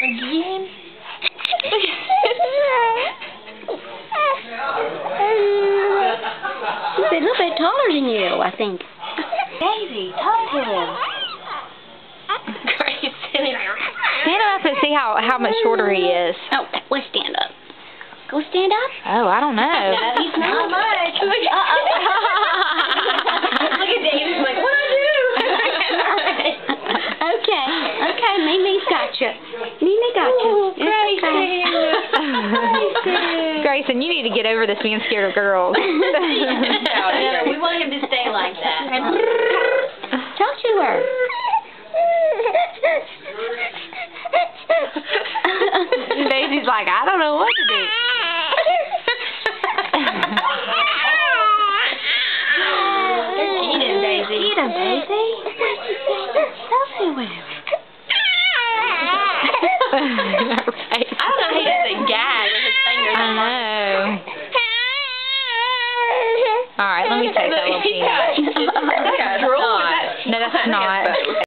Again? He's a little bit taller than you, I think. Daisy, talk to him. Grace, Stand up and see how much shorter he is. Oh, let's stand up. Go stand up. Oh, I don't know. He's not much. Look at David, like, what do I do? Okay, Mimi's got you. Mimi got you. Grayson, you need to get over this being scared of girls. No, we want him to stay like that. Talk to her. Daisy's like, I don't know what to do. Eat him, Daisy. Eat him, Daisy. Talk to him. I don't know how he does a gag with his fingers. I know. Alright, let me take that little peanut. That's drool. No, that's not.